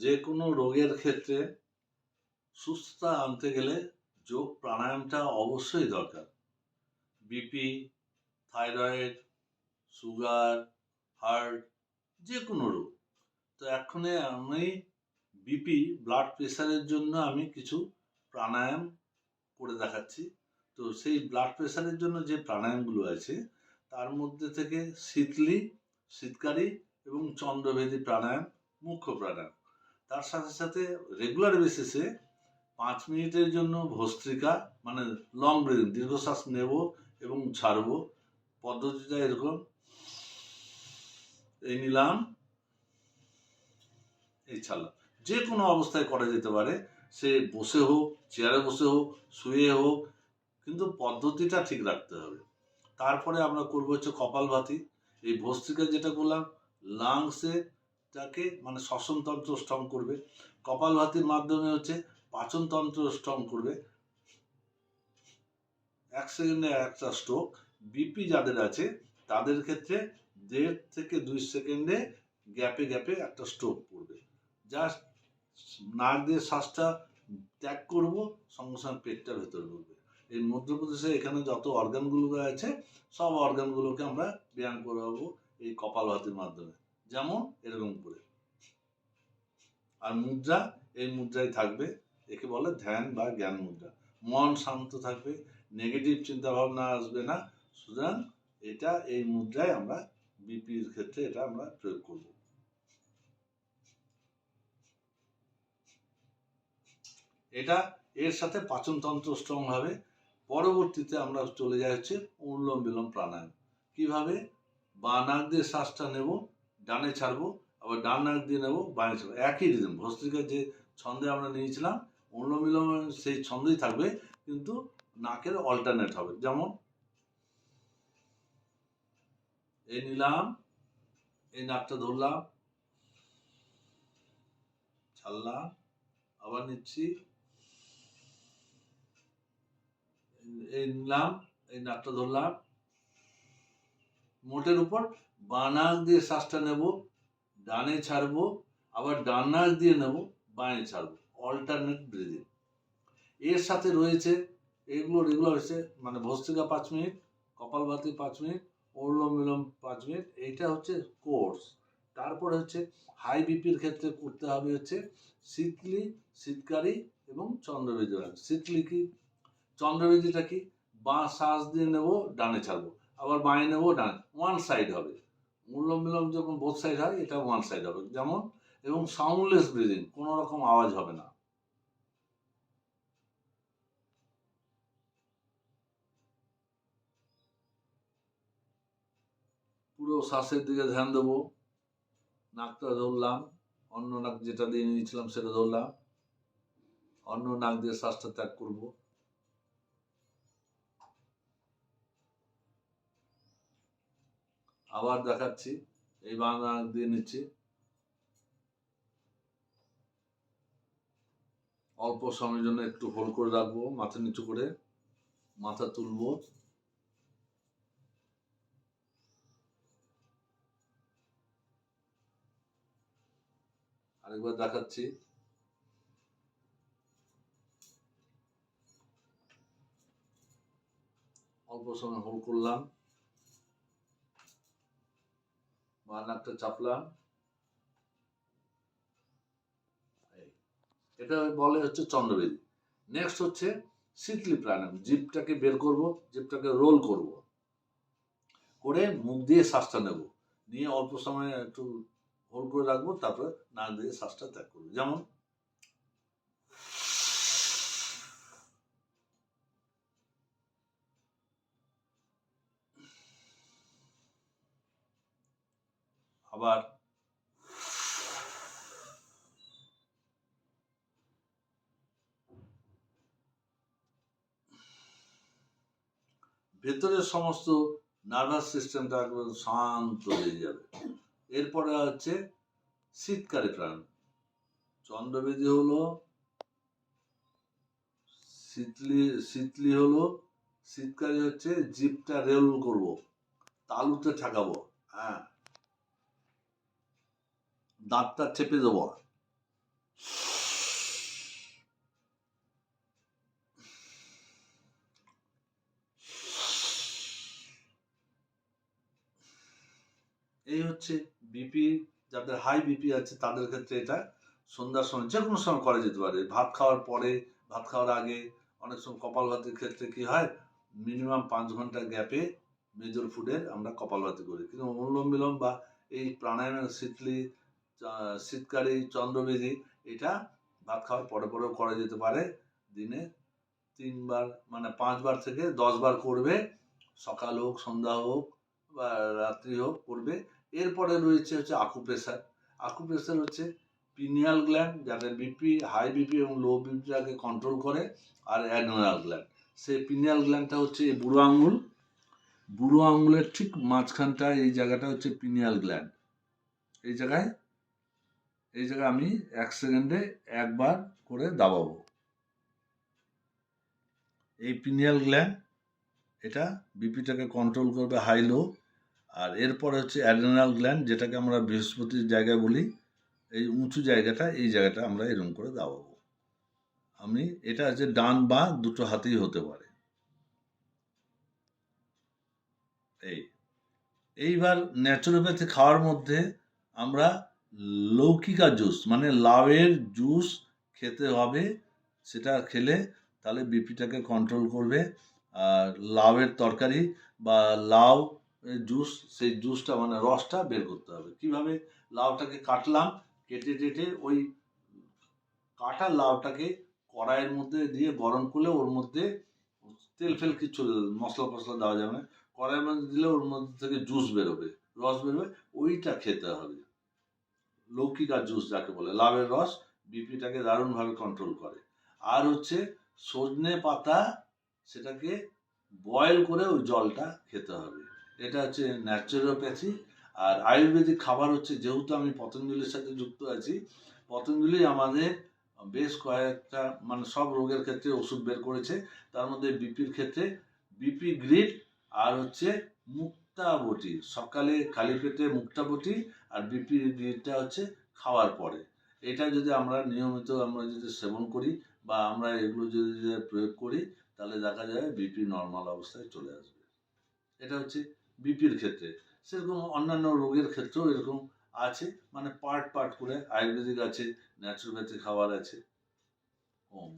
যে কোনো রোগের ক্ষেত্রে সুস্থতা আনতে গেলে যোগ প্রাণায়ামটা অবশ্যই দরকার। বিপি, থাইরয়েড, সুগার, হার্ট, যে কোনো রোগ। তো এক্ষণে আমি বিপি ব্লাড প্রেশারের জন্য আমি কিছু প্রাণায়াম করে দেখাচ্ছি। তো সেই ব্লাড প্রেশারের জন্য যে প্রাণায়ামগুলো আছে তার মধ্যে থেকে শীতলি, শীতকারী এবং চন্দ্রভেদী প্রাণায়াম মুখ্য প্রাণায়াম। তার সাথে সাথে রেগুলার বেসিসে 5 মিনিটের জন্য ভস্ত্রিকা, মানে লং ব্রিদিং, দীর্ঘশ্বাস নেব এবং ছাড়বো। পদ্ধতিটা এরকম, এই নিলাম, এই ছাড়লাম। যে কোনো অবস্থায় করা যেতে পারে, সে বসে হোক, চেয়ারে বসে হোক, শুয়ে হোক, কিন্তু পদ্ধতিটা ঠিক রাখতে হবে। তারপরে আমরা করবো হচ্ছে কপালভাতি। এই ভস্ত্রিকা যেটা করলাম লাংসেটাকে মানে শ্বসনতন্ত্র স্ট্রং করবে। কপালভাতির মাধ্যমে হচ্ছে পাচনতন্ত্র স্ট্রং করবে। 1 সেকেন্ডে একটা স্ট্রোক। বিপি যাদের আছে তাদের ক্ষেত্রে 1.5 থেকে 2 সেকেন্ডে গ্যাপে গ্যাপে একটা স্ট্রোক পড়বে। জাস্ট নাক দিয়ে শ্বাসটা ত্যাগ করবো, সঙ্গে সঙ্গে পেটটা ভেতরে ঢুকবে। এই মধ্যপ্রদেশে এখানে যত অর্গানগুলো আছে সব অর্গানগুলোকে আমরা ব্যায়াম করাবো এই কপালভাতির মাধ্যমে। যেমন এরকম করে। আর মুদ্রা, এই মুদ্রায় থাকবে, একে বলে ধ্যান বা জ্ঞান মুদ্রা। মন শান্ত থাকবে, নেগেটিভ চিন্তা ভাবনা আসবে না। সুতরাং এটা এই মুদ্রায় আমরা বিপির ক্ষেত্রে এটা আমরা প্রয়োগ করব। এটা এর সাথে পাচনতন্ত্র স্ট্রং হবে। পরবর্তীতে আমরা চলে যাই হচ্ছে অনুলোম বিলোম প্রাণায়াম। কিভাবে? বাঁ নাক দিয়ে শ্বাসটা নেব, ডানে ছাড়বো, আবার ডান নাক দিয়ে নেব, বাঁয়ে ছাড়বো। একই রিদম, ভস্ত্রিকার যে ছন্দে আমরা নিয়েছিলাম অনুলোম বিলোম সেই ছন্দই থাকবে, কিন্তু নাকের অল্টারনেট হবে। যেমন এই নিলাম, এই নাকটা ধরলাম, ছাড়লাম, আবার নিচ্ছি, এই নিলাম, এই নাকটা ধরলাম। মোটের উপর বাঁ নাক দিয়ে শ্বাসটা নেব, ডানে ছাড়বো, আবার ডান নাক দিয়ে নেব, বাঁয়ে ছাড়বো। Alternate breathing. এর সাথে রয়েছে এগুলো রেগুলার হচ্ছে মানে ভস্ত্রিকা 5 মিনিট, কপালভাতি 5 মিনিট, অনুলোম বিলোম 5 মিনিট। এইটা হচ্ছে কোর্স। তারপরে হচ্ছে হাই বিপির ক্ষেত্রে করতে হবে হচ্ছে শীতলি, শীতকারী এবং চন্দ্রবেদী। শীতলি কি? চন্দ্রবেদীটা কি? বাঁ শ্বাস দিয়ে নেব, ডানে ছাড়বো, আবার বাঁয়ে নেব, ডানে, ওয়ান সাইড হবে। অনুলোম বিলোম যখন বোথ সাইড হয়, এটা ওয়ান সাইড হবে। যেমন, এবং সাউন্ডলেস ব্রিদিং, কোনো রকম আওয়াজ হবে না। পুরো শ্বাসের দিকে ধ্যান দেবো। নাকটা ধরলাম, অন্য নাক যেটা দিয়ে নিয়েছিলাম সেটা ধরলাম, অন্য নাক দিয়ে শ্বাসটা ত্যাগ করব। আবার দেখাচ্ছি, এই বাঁ নাক দিয়ে নিচ্ছি, অল্প সময়ের জন্য একটু হোল্ড করে রাখবো, মাথা নিচু করে, মাথা তুলবো, আরেকবার দেখাচ্ছি। অল্প সময় হোল্ড করলাম, বাঁ নাকটা চাপলাম। এটা বলে হচ্ছে চন্দ্রবেদী। নেক্সট হচ্ছে শীতলি প্রাণায়াম। জিভটাকে বের করব, জিভটাকে রোল করব, করে মুখ দিয়ে শ্বাসটা নেব, নিয়ে অল্প সময় একটু হোল্ড করে রাখবো, তারপরে নাক দিয়ে শ্বাসটা ত্যাগ করবো। যেমন আবার ভেতরের সমস্ত নার্ভাস সিস্টেমটা একদম শান্ত হয়ে যাবে। এরপরে হচ্ছে শীতকারী প্রাণ। চন্দ্রবেদী হলো, শীতলি হলো, শীতকারী হচ্ছে জিভটা রেল করব, তালুতে ঠেকাবো, হ্যাঁ, দাঁতটা চেপে দেবো, এই হচ্ছে বিপি, যাদের হাই বিপি আছে তাদের ক্ষেত্রে এটা সন্ধ্যার সময় যে কোনো সময় করা যেতে পারে। ভাত খাওয়ার পরে, ভাত খাওয়ার আগে, অনেক সময় কপালভাতির ক্ষেত্রে কি হয়, মিনিমাম 5 ঘন্টা গ্যাপে মেজর ফুডের আমরা কপালভাতি করি। কিন্তু অনুলোম বিলোম বা এই প্রাণায়ামের শীতকারী চন্দ্রবেদী এটা ভাত খাওয়ার পরে পরেও করা যেতে পারে। দিনে 3 বার মানে 5 বার থেকে 10 বার করবে, সকাল হোক সন্ধ্যা হোক বা রাত্রি হোক করবে। এরপরে রয়েছে হচ্ছে আকুপ্রেশার। আকুপ্রেশার হচ্ছে পিনিয়াল গ্ল্যান্ড, যাদের বিপি, হাই বিপি এবং লো বিপিটাকে কন্ট্রোল করে, আর অ্যাড্রেনাল গ্ল্যান্ড। সেই পিনিয়াল গ্ল্যান্ডটা হচ্ছে এই বুড়ো আঙুল, বুড়ো আঙুলের ঠিক মাঝখানটা, এই জায়গাটা হচ্ছে পিনিয়াল গ্ল্যান্ড। এই জায়গায় আমি 1 সেকেন্ডে একবার করে দাবাবো। এই পিনিয়াল গ্ল্যান্ড এটা বিপিটাকে কন্ট্রোল করবে, হাই লো। আর এরপরে হচ্ছে অ্যাড্রেনাল গ্ল্যান্ড, যেটাকে আমরা বৃহস্পতির জায়গায় বলি। এই উঁচু জায়গাটা, এই জায়গাটা আমরা এরকম করে দাবাবো। এটা হচ্ছে ডান বা দুটো হাতেই হতে পারে। এইবার ন্যাচুরোপ্যাথি খাওয়ার মধ্যে আমরা লৌকিকা জুস মানে লাউয়ের জুস খেতে হবে। সেটা খেলে তাহলে বিপিটাকে কন্ট্রোল করবে। আর লাউয়ের তরকারি বা লাউ জুস, সেই জুসটা মানে রসটা বের করতে হবে। কিভাবে? লাউটাকে কাটলাম, কেটে ওই কাটা লাউটাকে কড়াইয়ের মধ্যে দিয়ে গরম করলে ওর মধ্যে তেল ফেল কিছু মশলা ফসলা দেওয়া যাবে না, কড়াইয়ের মধ্যে দিলে ওর মধ্যে থেকে জুস বেরোবে, রস বেরোবে, ওইটা খেতে হবে। লৌকিকা জুস যাকে বলে, লাউয়ের রস বিপিটাকে দারুণভাবে কন্ট্রোল করে। আর হচ্ছে সজনে পাতা, সেটাকে বয়েল করে ওই জলটা খেতে হবে। এটা হচ্ছে ন্যাচুরোপ্যাথি। আর আয়ুর্বেদিক খাবার হচ্ছে, যেহেতু আমি পতঞ্জলির সাথে যুক্ত আছি, পতঞ্জলি আমাদের বেশ কয়েকটা মানে সব রোগের ক্ষেত্রে ওষুধ বের করেছে। তার মধ্যে বিপির ক্ষেত্রে বিপি গ্রিড আর হচ্ছে মুক্তাবটি, সকালে খালি পেটে মুক্তাবটি, আর বিপি গ্রিডটা হচ্ছে খাওয়ার পরে। এটা যদি আমরা নিয়মিত যদি সেবন করি বা আমরা এগুলো যদি প্রয়োগ করি, তাহলে দেখা যায় বিপি নর্মাল অবস্থায় চলে আসবে। এটা হচ্ছে বিপির ক্ষেত্রে। সেরকম অন্যান্য রোগের ক্ষেত্রেও এরকম আছে, মানে পার্ট করে আয়ুর্বেদিক আছে, ন্যাচুরোপ্যাথি খাবার আছে। ওম।